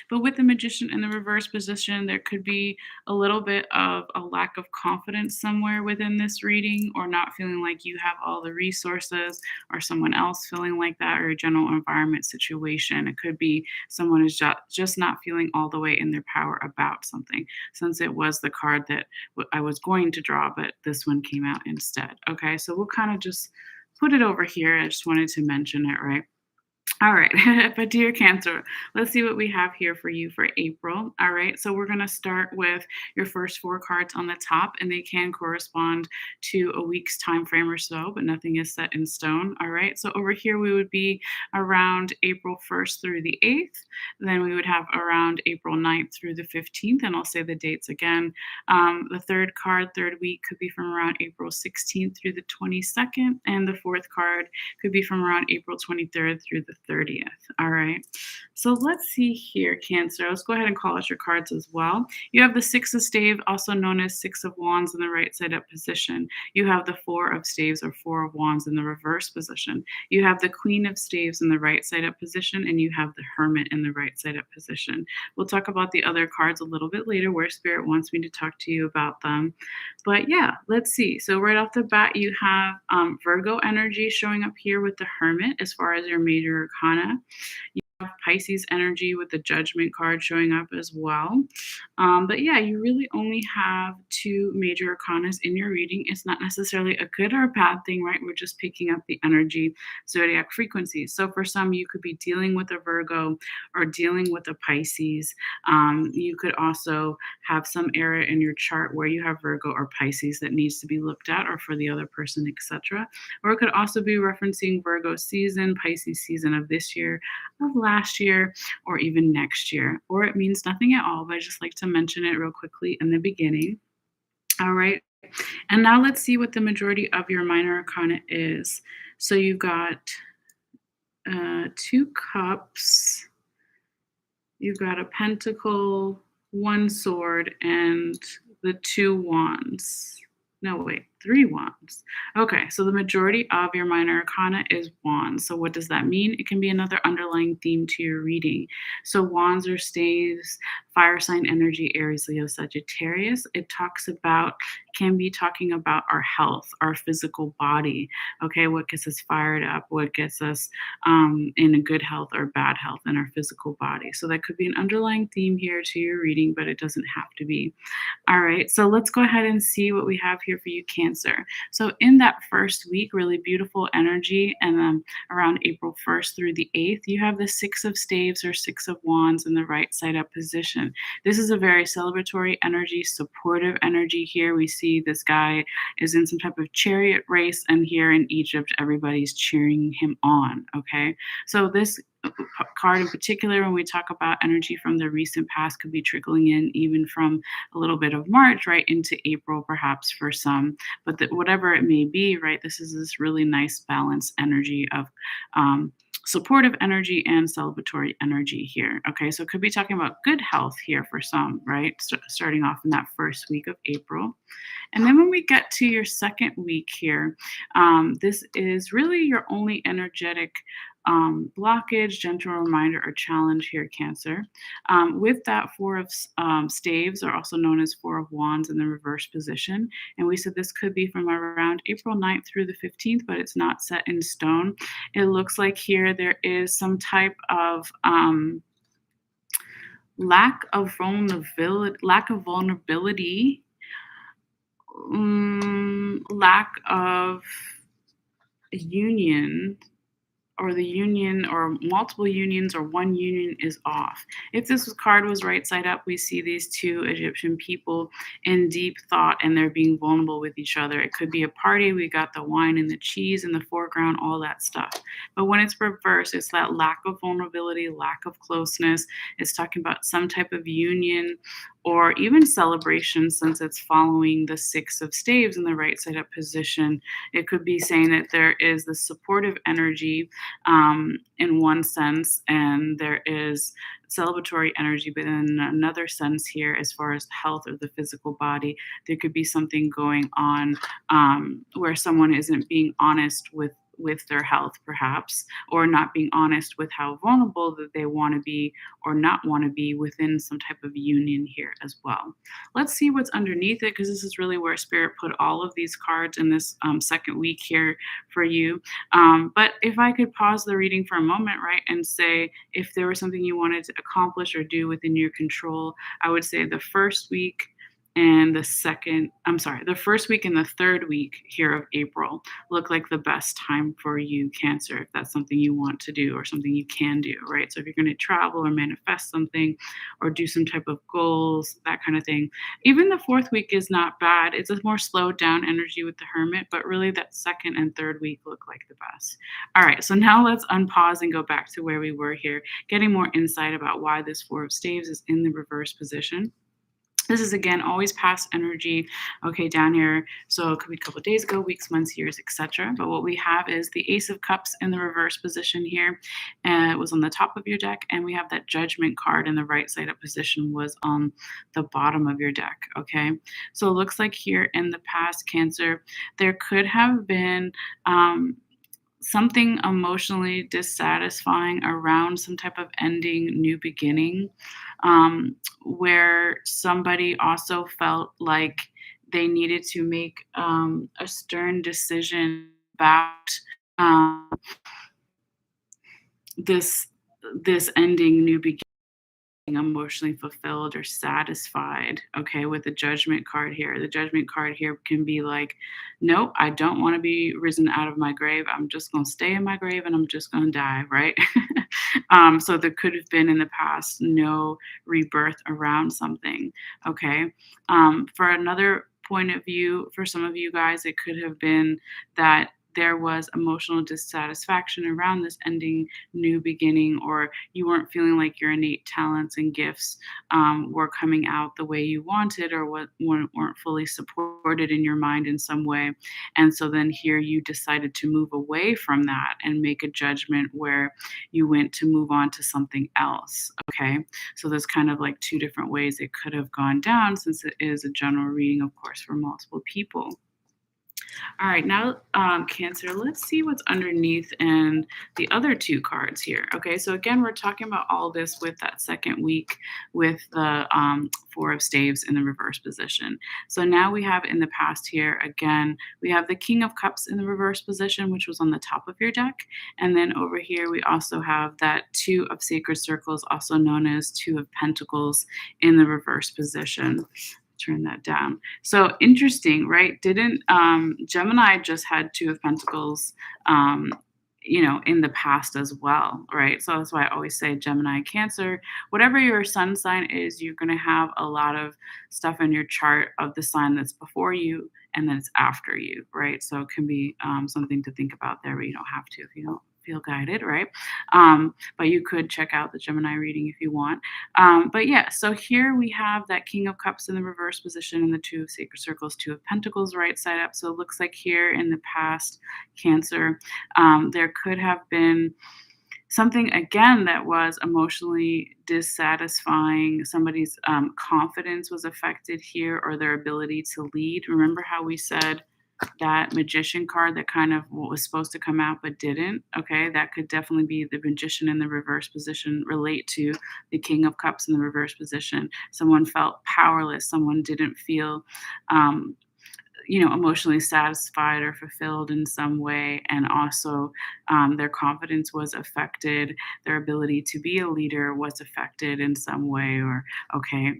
But with the Magician in the reverse position, there could be a little bit of a lack of confidence somewhere within this reading, or not feeling like you have all the resources, or someone else feeling like that, or a general environment situation. It could be someone is just not feeling all the way in their power about something, since it was the card that I was going to draw, but this one came out instead. Okay, so we'll kind of just put it over here. I just wanted to mention it, right? All right, but dear Cancer, let's see what we have here for you for April. All right, so we're going to start with your first four cards on the top, and they can correspond to a week's time frame or so, but nothing is set in stone. All right, so over here we would be around April 1st through the 8th. Then we would have around April 9th through the 15th, and I'll say the dates again. The third card, third week, could be from around April 16th through the 22nd, and the fourth card could be from around April 23rd through the 30th. All right. So let's see here, Cancer. Let's go ahead and call out your cards as well. You have the Six of Staves, also known as Six of Wands, in the right side up position. You have the Four of Staves, or Four of Wands, in the reverse position. You have the Queen of Staves in the right side up position, and you have the Hermit in the right side up position. We'll talk about the other cards a little bit later, where Spirit wants me to talk to you about them. But yeah, let's see. So right off the bat, you have Virgo energy showing up here with the Hermit as far as your major arcana. You Pisces energy with the Judgment card showing up as well. But yeah, you really only have two major arcanas in your reading. It's not necessarily a good or a bad thing, right? We're just picking up the energy zodiac frequencies. So for some, you could be dealing with a Virgo or dealing with a Pisces. You could also have some area in your chart where you have Virgo or Pisces that needs to be looked at, or for the other person, etc. Or it could also be referencing Virgo season, Pisces season of this year, of last year, or even next year. Or it means nothing at all, but I just like to mention it real quickly in the beginning. All right. And now let's see what the majority of your minor arcana is. So you've got two cups, you've got a pentacle, one sword, and the two wands. No, wait, three wands. Okay, so the majority of your minor arcana is wands. So what does that mean? It can be another underlying theme to your reading. So wands or staves, fire sign energy, Aries, Leo, Sagittarius. It talks about, can be talking about our health, our physical body. Okay, what gets us fired up, what gets us in a good health or bad health in our physical body. So that could be an underlying theme here to your reading, but it doesn't have to be. All right, so let's go ahead and see what we have here for you, Cancer. So in that first week, really beautiful energy, and then around April 1st through the 8th, you have the Six of Staves or Six of Wands in the right side up position. This is a very celebratory energy, supportive energy here. We see this guy is in some type of chariot race, and here in Egypt, everybody's cheering him on, okay? So this card in particular, when we talk about energy from the recent past, could be trickling in even from a little bit of March right into April, perhaps for some. But whatever it may be, right, this is this really nice balanced energy of supportive energy and celebratory energy here. Okay, so it could be talking about good health here for some, right? Starting off in that first week of April. And then when we get to your second week here, this is really your only energetic blockage, gentle reminder, or challenge here, Cancer. With that Four of Staves, or also known as Four of Wands in the reverse position. And we said this could be from around April 9th through the 15th, but it's not set in stone. It looks like here there is some type of lack of vulnerability, lack of union, or the union or multiple unions or one union is off. If this card was right side up, we see these two Egyptian people in deep thought and they're being vulnerable with each other. It could be a party. We got the wine and the cheese in the foreground, all that stuff. But when it's reversed, it's that lack of vulnerability, lack of closeness. It's talking about some type of union or even celebration, since it's following the Six of Staves in the right side up position. It could be saying that there is the supportive energy in one sense, and there is celebratory energy, but in another sense here, as far as health or the physical body, there could be something going on where someone isn't being honest with their health, perhaps, or not being honest with how vulnerable that they want to be or not want to be within some type of union here as well. Let's see what's underneath it, because this is really where Spirit put all of these cards in this second week here for you. But if I could pause the reading for a moment, right, and say if there was something you wanted to accomplish or do within your control, I would say the first week and the first week and the third week here of April look like the best time for you, Cancer, if that's something you want to do or something you can do, right? So if you're going to travel or manifest something or do some type of goals, that kind of thing. Even the fourth week is not bad. It's a more slowed down energy with the Hermit, but really that second and third week look like the best. All right, so now let's unpause and go back to where we were here, getting more insight about why this Four of Staves is in the reverse position. This is, again, always past energy, okay, down here. So it could be a couple of days ago, weeks, months, years, etc. But what we have is the Ace of Cups in the reverse position here. And it was on the top of your deck. And we have that Judgment card in the right side up position was on the bottom of your deck, okay? So it looks like here in the past, Cancer, there could have been something emotionally dissatisfying around some type of ending, new beginning, where somebody also felt like they needed to make a stern decision about um, this this ending, new beginning, emotionally fulfilled or satisfied, okay, with the judgment card here. The judgment card here can be like, nope, I don't want to be risen out of my grave. I'm just going to stay in my grave and I'm just going to die, right? So there could have been in the past no rebirth around something, okay? For another point of view, for some of you guys, it could have been that there was emotional dissatisfaction around this ending new beginning, or you weren't feeling like your innate talents and gifts were coming out the way you wanted, or weren't fully supported in your mind in some way. And so then here you decided to move away from that and make a judgment where you went to move on to something else. Okay. So there's kind of like two different ways it could have gone down, since it is a general reading, of course, for multiple people. All right, now, Cancer, let's see what's underneath and the other two cards here. Okay, so again, we're talking about all this with that second week with the Four of Staves in the reverse position. So now we have in the past here, again, we have the King of Cups in the reverse position, which was on the top of your deck. And then over here, we also have that Two of Sacred Circles, also known as Two of Pentacles, in the reverse position. Turn that down. So interesting, right? Didn't Gemini just had Two of Pentacles, in the past as well, right? So that's why I always say Gemini, Cancer, whatever your sun sign is, you're going to have a lot of stuff in your chart of the sign that's before you and then it's after you, right? So it can be something to think about there, but you don't have to if you don't feel guided, right? But you could check out the Gemini reading if you want. But yeah, so here we have that King of Cups in the reverse position and the Two of Sacred Circles, Two of Pentacles right side up. So it looks like here in the past, Cancer, there could have been something again that was emotionally dissatisfying. Somebody's confidence was affected here, or their ability to lead. Remember how we said that Magician card that kind of was supposed to come out but didn't? Okay, that could definitely be the Magician in the reverse position, relate to the King of Cups in the reverse position. Someone felt powerless. Someone didn't feel um, emotionally satisfied or fulfilled in some way. And also, their confidence was affected. Their ability to be a leader was affected in some way, or, okay.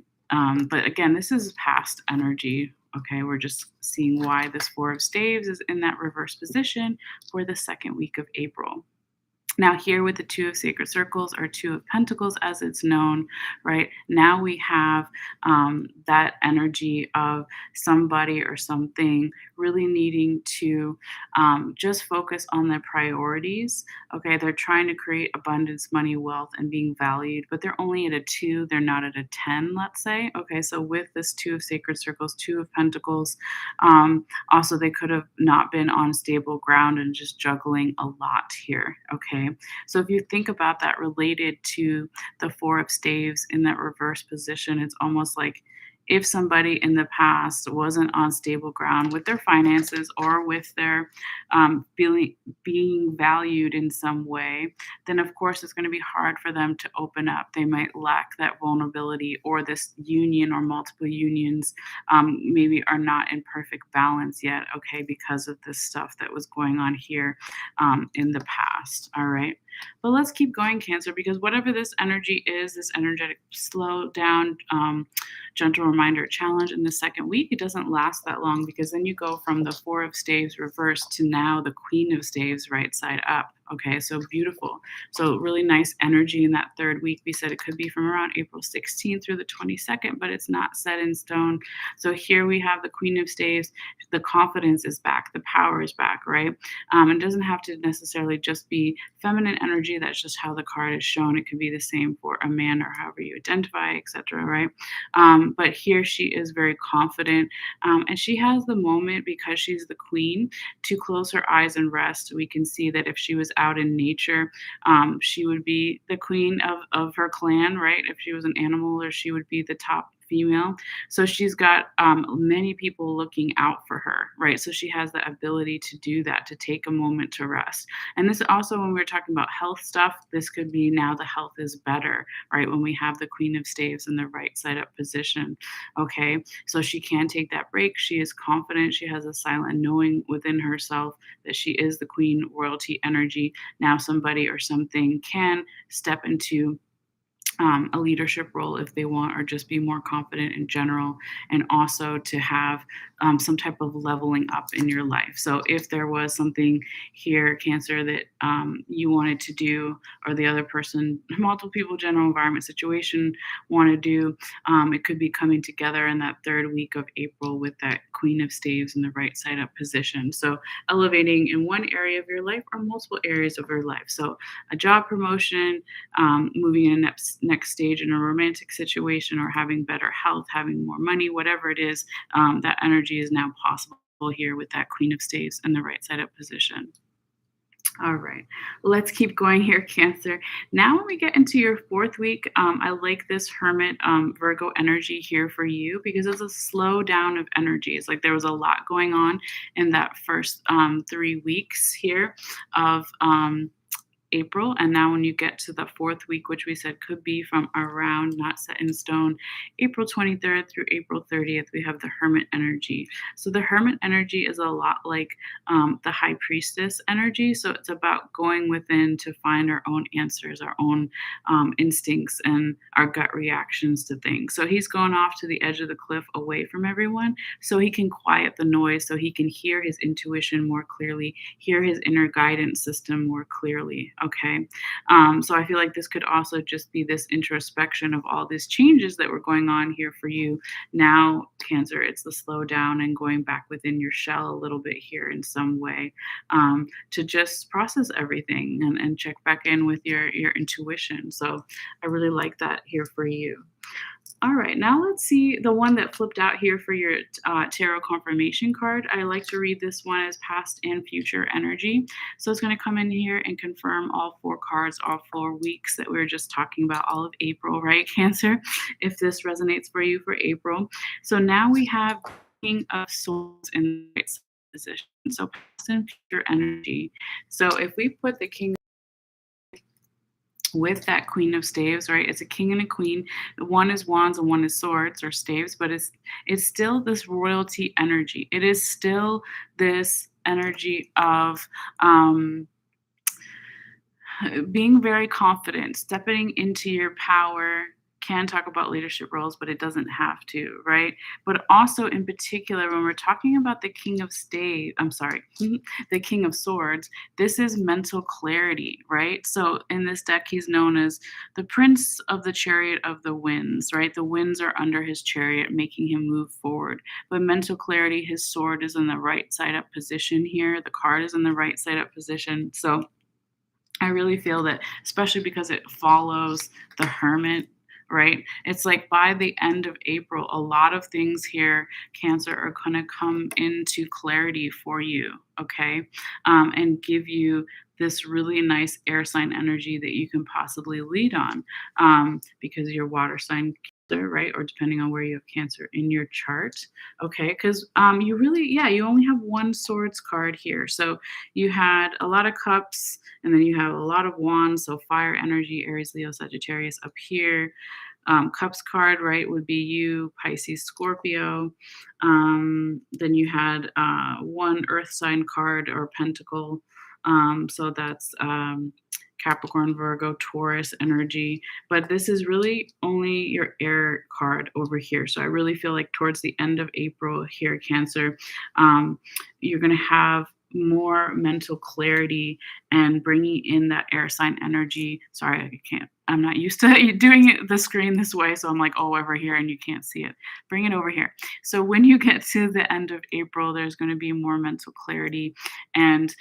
But again, this is past energy. Okay, we're just seeing why this Four of Staves is in that reverse position for the second week of April. Now, here with the Two of Sacred Circles, or Two of Pentacles as it's known, right? Now we have that energy of somebody or something really needing to just focus on their priorities. Okay, they're trying to create abundance, money, wealth, and being valued, but they're only at a 2, they're not at a 10, let's say. Okay, so with this Two of Sacred Circles, Two of Pentacles, also they could have not been on stable ground and just juggling a lot here. Okay, so if you think about that related to the Four of Staves in that reverse position, it's almost like if somebody in the past wasn't on stable ground with their finances or with their being valued in some way, then of course it's going to be hard for them to open up. They might lack that vulnerability, or this union or multiple unions maybe are not in perfect balance yet, okay, because of this stuff that was going on here in the past. All right. But let's keep going, Cancer, because whatever this energy is, this energetic slow down, gentle reminder challenge in the second week, it doesn't last that long, because then you go from the Four of Staves reversed to now the Queen of Staves right side up. Okay, so beautiful. So really nice energy in that third week. We said it could be from around April 16th through the 22nd, but it's not set in stone. So here we have the Queen of Staves. The confidence is back. The power is back, right? It doesn't have to necessarily just be feminine energy. That's just how the card is shown. It could be the same for a man, or however you identify, etc., right? But here she is very confident, and she has the moment, because she's the queen, to close her eyes and rest. We can see that if she was out in nature, she would be the queen of her clan, right? If she was an animal, or she would be the top female. So she's got many people looking out for her, right? So she has the ability to do that, to take a moment to rest. And this also, when we're talking about health stuff, this could be now the health is better, right? When we have the Queen of Staves in the right side up position. Okay. So she can take that break. She is confident. She has a silent knowing within herself that she is the queen royalty energy. Now, somebody or something can step into a leadership role if they want, or just be more confident in general, and also to have some type of leveling up in your life. So, if there was something here, Cancer, that you wanted to do, or the other person, multiple people, general environment situation want to do, it could be coming together in that third week of April with that Queen of Staves in the right side up position. So, elevating in one area of your life or multiple areas of your life. So, a job promotion, moving in next stage in a romantic situation, or having better health, having more money, whatever it is, that energy is now possible here with that Queen of Staves in the right side up position. All right, let's keep going here, Cancer. Now, when we get into your fourth week, I like this Hermit Virgo energy here for you because it's a slow down of energy. It's like there was a lot going on in that first 3 weeks here of April. And now, when you get to the fourth week, which we said could be from around, not set in stone, April 23rd through April 30th, we have the Hermit energy. So, the Hermit energy is a lot like the High Priestess energy. So, it's about going within to find our own answers, our own instincts, and our gut reactions to things. So, he's going off to the edge of the cliff away from everyone so he can quiet the noise, so he can hear his intuition more clearly, hear his inner guidance system more clearly. Okay. So I feel like this could also just be this introspection of all these changes that were going on here for you. Now, Cancer, it's the slow down and going back within your shell a little bit here in some way, to just process everything and check back in with your intuition. So I really like that here for you. All right, now let's see the one that flipped out here for your tarot confirmation card. I like to read this one as past and future energy. So it's going to come in here and confirm all four cards, all 4 weeks that we were just talking about, all of April, right, Cancer? If this resonates for you for April. So now we have King of Swords in the right position. So past and future energy. So if we put the King with that Queen of Staves, right? It's a king and a queen. One is wands and one is swords or staves, but it's still this royalty energy. It is still this energy of being very confident, stepping into your power. Can talk about leadership roles, but it doesn't have to, right? But also, in particular, when we're talking about the King of Staves, I'm sorry, the King of Swords, this is mental clarity, right? So in this deck, he's known as the Prince of the Chariot of the Winds, right? The winds are under his chariot, making him move forward. But mental clarity, his sword is in the right side up position here. The card is in the right side up position. So I really feel that, especially because it follows the Hermit, right? It's like by the end of April, a lot of things here, Cancer, are going to come into clarity for you, okay? And give you this really nice air sign energy that you can possibly lead on, because your water sign, Cancer, right? Or depending on where you have Cancer in your chart, okay? Because you really, yeah, you only have one swords card here. So you had a lot of cups, and then you have a lot of wands, so fire energy, Aries, Leo, Sagittarius up here. Cups card, right, would be you, Pisces, Scorpio. Then you had one earth sign card or pentacle. So that's Capricorn, Virgo, Taurus energy. But this is really only your air card over here. So I really feel like towards the end of April here, Cancer, you're going to have more mental clarity and bringing in that air sign energy. Sorry, I can't. I'm not used to doing it, the screen this way, so I'm like, oh, over here, and you can't see it. Bring it over here. So when you get to the end of April, there's going to be more mental clarity, and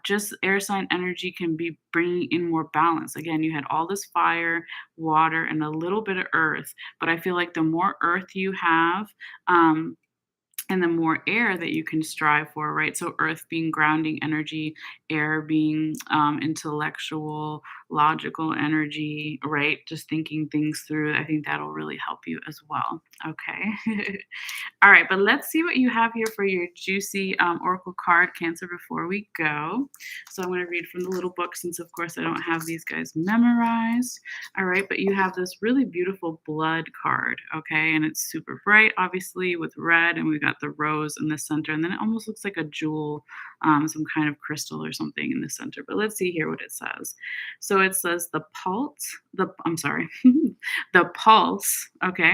just air sign energy can be bringing in more balance. Again, you had all this fire, water, and a little bit of earth, but I feel like the more earth you have, and the more air that you can strive for, right? So earth being grounding energy, air being intellectual, logical energy, right? Just thinking things through. I think that'll really help you as well. Okay. All right, but let's see what you have here for your juicy oracle card, Cancer, before we go. So I'm going to read from the little book since, of course, I don't have these guys memorized. All right, but you have this really beautiful blood card, okay? And it's super bright, obviously, with red, and we've got the rose in the center, and then it almost looks like a jewel, some kind of crystal or something in the center. But let's see here what it says. So it says I'm sorry, the pulse, okay?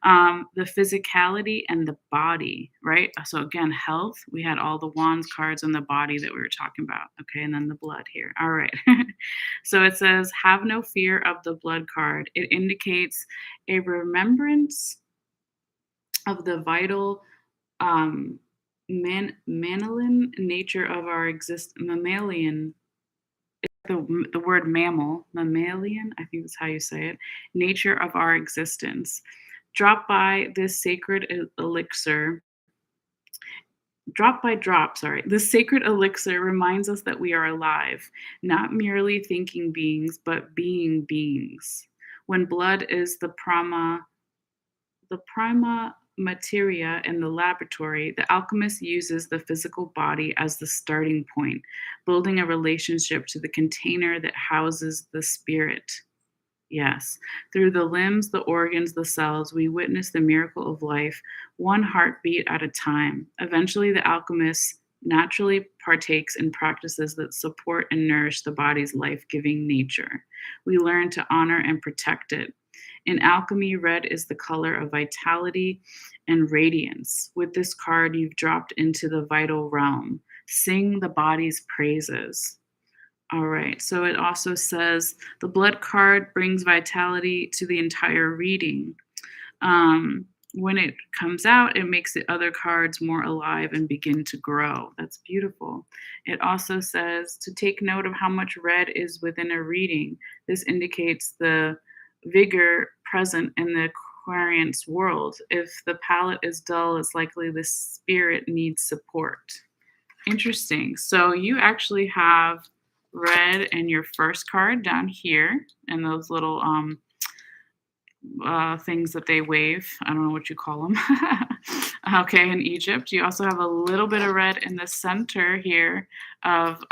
The physicality and the body, right? So again, health, we had all the wands cards and the body that we were talking about, okay? And then the blood here. All right. So it says, have no fear of the blood card. It indicates a remembrance of the vital mammalian nature of our mammalian, the word mammalian, I think that's how you say it, nature of our existence. Drop by this sacred elixir. Drop by drop, sorry. This sacred elixir reminds us that we are alive, not merely thinking beings, but being beings. When blood is the prima materia in the laboratory, the alchemist uses the physical body as the starting point, building a relationship to the container that houses the spirit. Yes. Through the limbs, the organs, the cells, we witness the miracle of life, one heartbeat at a time. Eventually, the alchemist naturally partakes in practices that support and nourish the body's life giving nature. We learn to honor and protect it. In alchemy, red is the color of vitality and radiance. With this card, you've dropped into the vital realm. Sing the body's praises. All right. So it also says the blood card brings vitality to the entire reading. When it comes out, it makes the other cards more alive and begin to grow. That's beautiful. It also says to take note of how much red is within a reading. This indicates the vigor present in the Aquarian's world. If the palette is dull, it's likely the spirit needs support. Interesting. So you actually have red in your first card down here, and those little things that they wave. I don't know what you call them. Okay, in Egypt. You also have a little bit of red in the center here of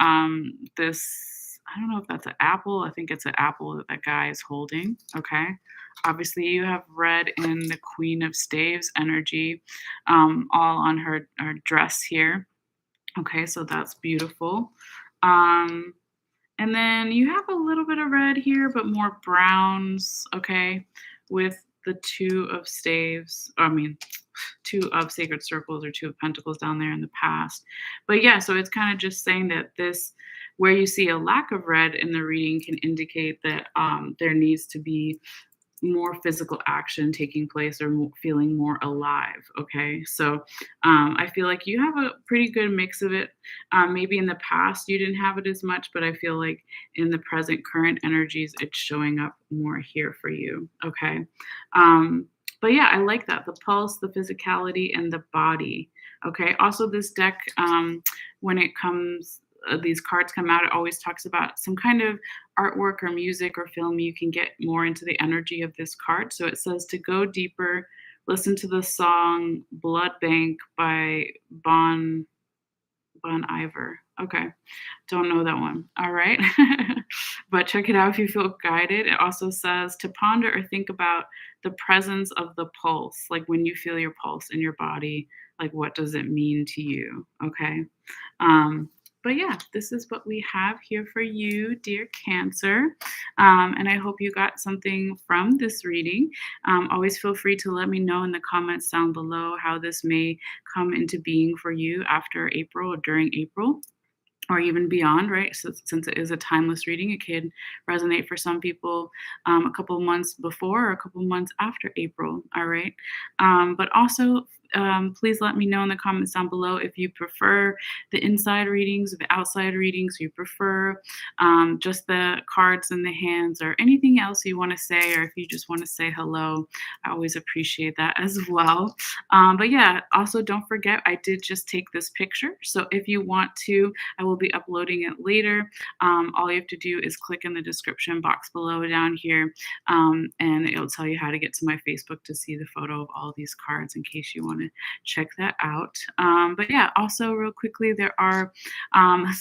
this. I don't know if that's an apple. I think it's an apple that guy is holding. Okay. Obviously, you have red in the Queen of Staves energy, all on her dress here. Okay, so that's beautiful. Um, and then you have a little bit of red here, but more browns, okay, with the two of staves, two of sacred circles or two of pentacles down there in the past. But yeah, so it's kind of just saying that where you see a lack of red in the reading can indicate that there needs to be more physical action taking place or feeling more alive. Okay. So I feel like you have a pretty good mix of it. Maybe in the past you didn't have it as much, but I feel like in the present current energies, it's showing up more here for you. Okay. But yeah, I like that. The pulse, the physicality, and the body. Okay. Also, this deck, when it comes, these cards come out, it always talks about some kind of artwork or music or film. You can get more into the energy of this card. So it says to go deeper, listen to the song Blood Bank by Bon Iver. Okay. Don't know that one. All right. But check it out if you feel guided. It also says to ponder or think about the presence of the pulse. Like when you feel your pulse in your body, like what does it mean to you? Okay. But yeah, this is what we have here for you, dear Cancer. And I hope you got something from this reading. Always feel free to let me know in the comments down below how this may come into being for you after April or during April, or even beyond, right? So since it is a timeless reading, it can resonate for some people a couple months before or a couple months after April, all right? But also please let me know in the comments down below if you prefer the inside readings or the outside readings, you prefer just the cards in the hands, or anything else you want to say, or if you just want to say hello. I always appreciate that as well. But yeah, also don't forget, I did just take this picture. So if you want to, I will be uploading it later. All you have to do is click in the description box below down here, and it'll tell you how to get to my Facebook to see the photo of all these cards in case you want to check that out. But yeah, also real quickly, there are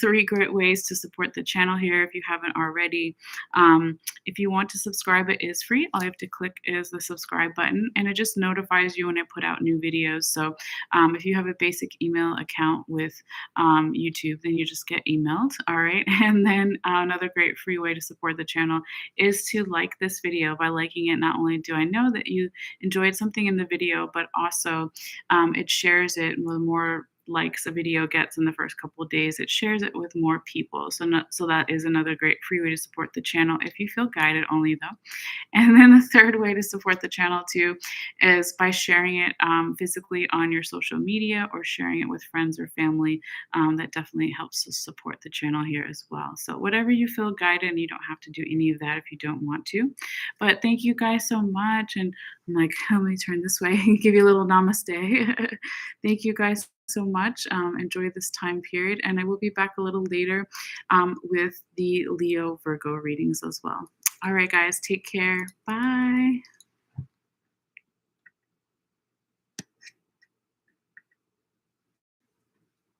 3 great ways to support the channel here if you haven't already. If you want to subscribe, it is free. All you have to click is the subscribe button, and it just notifies you when I put out new videos. So if you have a basic email account with YouTube, then you just get emailed. All right. And then another great free way to support the channel is to like this video. By liking it, not only do I know that you enjoyed something in the video, but also it shares it with more likes a video gets in the first couple of days. It shares it with more people. So that is another great free way to support the channel if you feel guided only though. And then the third way to support the channel too is by sharing it physically on your social media, or sharing it with friends or family. That definitely helps to support the channel here as well. So whatever you feel guided, and you don't have to do any of that if you don't want to. But thank you guys so much. And I'm like, let me turn this way and give you a little namaste. Thank you guys so much. Enjoy this time period. And I will be back a little later with the Leo Virgo readings as well. All right, guys, take care. Bye.